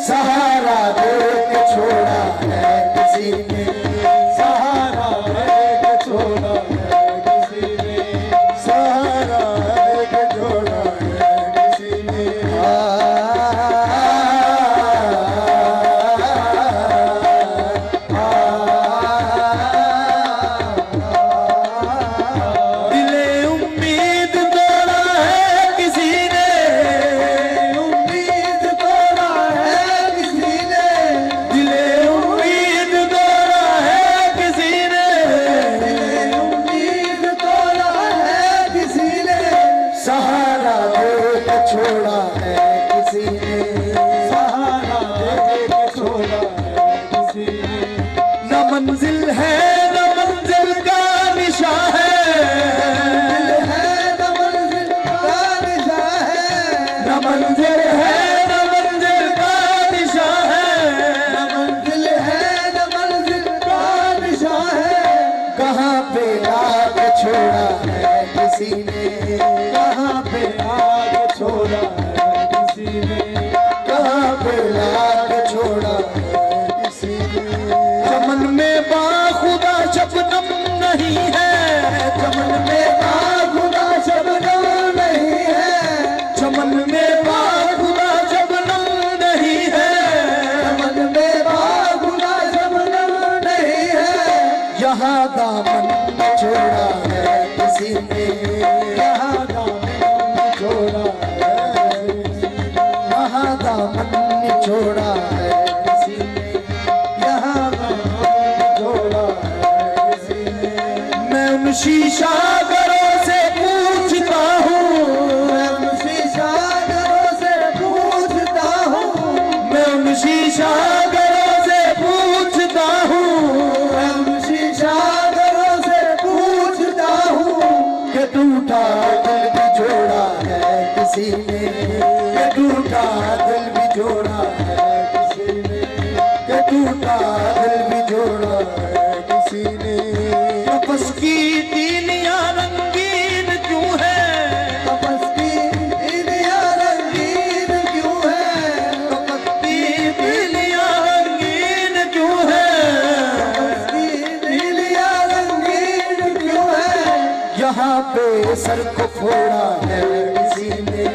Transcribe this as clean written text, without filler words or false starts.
सहारा दे के छोड़ा है किसी ने, सहारा दे के छोड़ा है किसी ने, सहारा दे के छोड़ा है किसी ने। दिले उम्मीद तोड़ा है किसी ने, उम्मीद तोड़ा है किसी ने, दिले उम्मीद तोड़ा है किसी ने, दिले उम्मीद तोड़ा है किसी ने, सहारा दे के छोड़ा है किसी ने, सहारा दे के छोड़ा है किसी ने। न मंजिल है न मंजिल का निशा है, न मंजिल का निशा है, न मंजिल है न मंजिल का निशा है, न मंजिल है न मंजिल का निशा है। कहाँ पे आग छोड़ा है किसी ने, कहाँ पे आग छोड़ा है किसी ने, कहाँ पे आग छोड़ा है किसी ने। चमन में बाखुदा शबनम नहीं है, चमन में खुदा शबनम नहीं है, चमन में बाखुदा शबनम नहीं है, मन में खुदा शबनम नहीं है। यहाँ दामन छोड़ा है किसी ने, यहाँ दामन छोड़ा है किसी ने, यहाँ दामन छोड़ा है किसी ने। यहाँ दामन छोड़ा है किसी ने। मैं उन शीशा घरों से पूछता हूँ, मैं उन शीशा घरों से पूछता हूँ, मैं उन शीशा घरों से पूछता हूँ मैं उन शीशा घरों से पूछता हूँ कि टूटा दिल भी जोड़ा है किसी ने, कि टूटा दिल भी जोड़ा है किसी ने, कि टूटा दिल भी जोड़ा है किसी ने। आपस की तीलियां रंगीन क्यों है, आपस की दुनिया रंगीन क्यों है, आपस की तीलियां रंगीन क्यों है, आपस की दुनिया रंगीन क्यों है। यहाँ पे सर को फोड़ा है किसी ने,